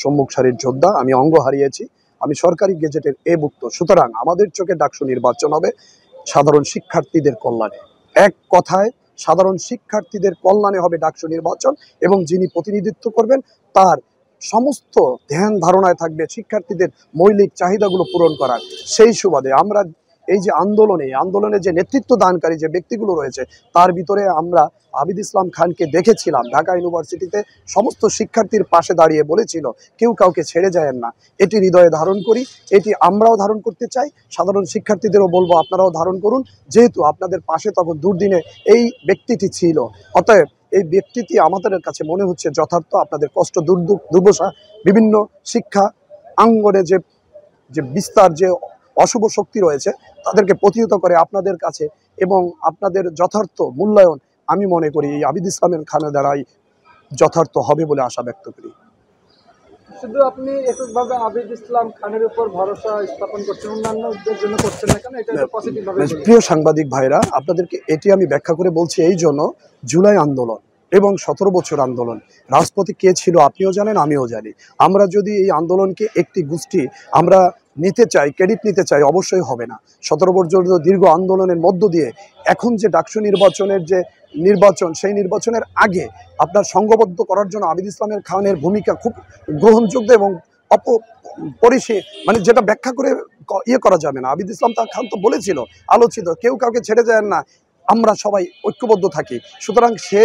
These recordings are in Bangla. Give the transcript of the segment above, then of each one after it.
সম্মুখ সারির যোদ্ধা, আমি অঙ্গ হারিয়েছি, আমি সরকারি গেজেটের ভুক্ত। সুতরাং আমাদের চোখে ডাকসু নির্বাচন হবে সাধারণ শিক্ষার্থীদের কল্যাণে। এক কথায় সাধারণ শিক্ষার্থীদের কল্যাণে হবে ডাকসু নির্বাচন, এবং যিনি প্রতিনিধিত্ব করবেন তার সমস্ত ধ্যান ধারণায় থাকবে শিক্ষার্থীদের মৌলিক চাহিদাগুলো পূরণ করার। সেই সুবাদে আমরা এই যে আন্দোলনে যে নেতৃত্ব দানকারী যে ব্যক্তিগুলো রয়েছে, তার ভিতরে আমরা আবিদ ইসলাম খানকে দেখেছিলাম ঢাকা ইউনিভার্সিটিতে সমস্ত শিক্ষার্থীর পাশে দাঁড়িয়ে বলেছিল, কেউ কাউকে ছেড়ে যায়েন না। এটি হৃদয়ে ধারণ করি, এটি আমরাও ধারণ করতে চাই। সাধারণ শিক্ষার্থীদেরও বলবো আপনারাও ধারণ করুন, যেহেতু আপনাদের পাশে তখন দুর্দিনে এই ব্যক্তিটি ছিল। অতএব এই ব্যক্তিটি আমাদের কাছে মনে হচ্ছে যথার্থ। আপনাদের কষ্ট, দুর্দশা, বিভিন্ন শিক্ষা আঙ্গনে যে বিস্তার, যে অশুভ শক্তি রয়েছে, তাদেরকে প্রতিহত করে আপনাদের কাছে এবং আপনাদের যথার্থ মূল্যায়ন আমি মনে করি এই আবিদ ইসলামের খানের দ্বারাই যথার্থ হবে বলে আশা ব্যক্ত করি। শুধু আপনি এককভাবে আবিদ ইসলাম খানের উপর ভরসা স্থাপন করছেন, অন্যান্যদের জন্য করছেন না কেন? এটা পজিটিভ ভাবে। প্রিয় সাংবাদিক ভাইরা, আপনাদেরকে এটি আমি ব্যাখ্যা করে বলছি এই জন্য, জুলাই আন্দোলন এবং 17 বছর আন্দোলন, রাজপথে কে ছিল আপনিও জানেন, আমিও জানি। আমরা যদি এই আন্দোলনকে একটি গোষ্ঠী আমরা নিতে চাই, ক্রেডিট নিতে চাই, অবশ্যই হবে না। 17 বছর দীর্ঘ আন্দোলনের মধ্য দিয়ে এখন যে ডাকসু নির্বাচনের যে নির্বাচন, সেই নির্বাচনের আগে আপনার সংঘবদ্ধ করার জন্য আবিদ ইসলামের খানের ভূমিকা খুব গ্রহণযোগ্য এবং অপরিসীম, মানে যেটা ব্যাখ্যা করে করা যাবে না। আবিদ ইসলাম খান তো বলেছিল, আলোচিত, কেউ কাউকে ছেড়ে যায় না, আমরা সবাই ঐক্যবদ্ধ থাকি। সুতরাং সে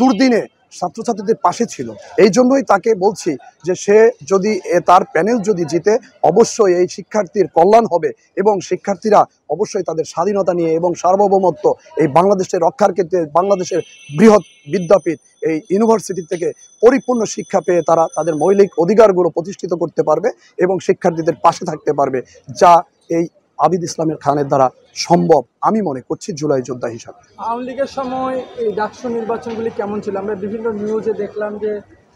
দুর্দিনে ছাত্রছাত্রীদের পাশে ছিল। এই জন্যই তাকে বলছি যে সে যদি তার প্যানেল যদি জিতে, অবশ্যই এই শিক্ষার্থীর কল্যাণ হবে এবং শিক্ষার্থীরা অবশ্যই তাদের স্বাধীনতা নিয়ে এবং সার্বভৌমত্ব এই বাংলাদেশের রক্ষার ক্ষেত্রে বাংলাদেশের বৃহৎ বিদ্যাপীঠ এই ইউনিভার্সিটি থেকে পরিপূর্ণ শিক্ষা পেয়ে তারা তাদের মৌলিক অধিকারগুলো প্রতিষ্ঠিত করতে পারবে এবং শিক্ষার্থীদের পাশে থাকতে পারবে, যা এই আবিদ ইসলামের খানের দ্বারা সম্ভব আমি মনে করছি জুলাই যোদ্ধা হিসাবে। আওয়ামী লীগের সময় এই ডাকসু নির্বাচনগুলি কেমন ছিল? আমরা বিভিন্ন নিউজে দেখলাম যে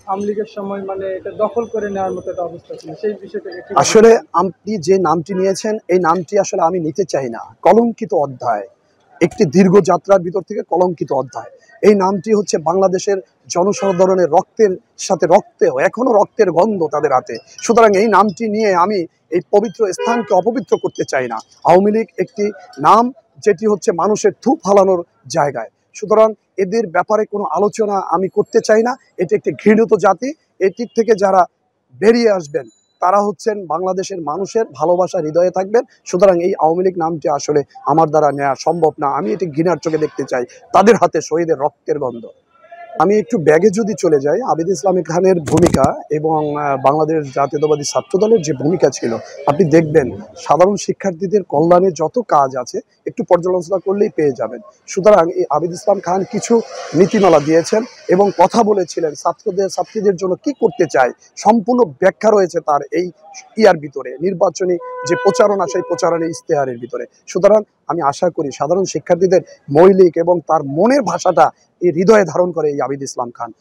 আওয়ামী লীগের সময় মানে এটা দখল করে নেওয়ার মতো একটা অবস্থা ছিল, সেই বিষয়টাকে আসলে আপনি যে নামটি নিয়েছেন, এই নামটি আসলে আমি নিতে চাই না। কলঙ্কিত অধ্যায়, একটি দীর্ঘ যাত্রার ভিতর থেকে কলঙ্কিত অধ্যায়। এই নামটি হচ্ছে বাংলাদেশের জনসাধারণের রক্তের সাথে এখনো রক্তের গন্ধ তাদের হাতে। সুতরাং এই নামটি নিয়ে আমি এই পবিত্র স্থানকে অপবিত্র করতে চাই না। আওয়ামী লীগ একটি নাম যেটি হচ্ছে মানুষের থুপ ফালানোর জায়গায়। সুতরাং এদের ব্যাপারে কোনো আলোচনা আমি করতে চাই না। এটি একটি ঘৃণিত জাতি। এটির থেকে যারা বেরিয়ে আসবেন তারা হচ্ছেন বাংলাদেশের মানুষের ভালোবাসা হৃদয়ে থাকবেন। সুতরাং এই আওয়ামী লীগ নামটি আসলে আমার দ্বারা নেওয়া সম্ভব না। আমি এটি ঘৃণার চোখে দেখতে চাই, তাদের হাতে শহীদের রক্তের গন্ধ। আমি একটু ব্যাগে যদি চলে যাই, আবিদ ইসলাম খানের ভূমিকা এবং বাংলাদেশ জাতীয়তাবাদী ছাত্র দলের যে ভূমিকা ছিল, আপনি দেখবেন সাধারণ শিক্ষার্থীদের কল্যাণে যত কাজ আছে একটু পর্যালোচনা করলেই পেয়ে যাবেন। সুতরাং এই আবিদ ইসলাম খান কিছু নীতিমালা দিয়েছেন এবং কথা বলেছিলেন ছাত্রীদের জন্য কি করতে চায়, সম্পূর্ণ ব্যাখ্যা রয়েছে তার এই ভিতরে, নির্বাচনী যে প্রচারণা, সেই প্রচারণা ইশতেহারের ভিতরে। সুতরাং আমি আশা করি সাধারণ শিক্ষার্থীদের মৌলিক এবং তার মনের ভাষাটা এই হৃদয়ে ধারণ করে এই আবিদ ইসলাম খান।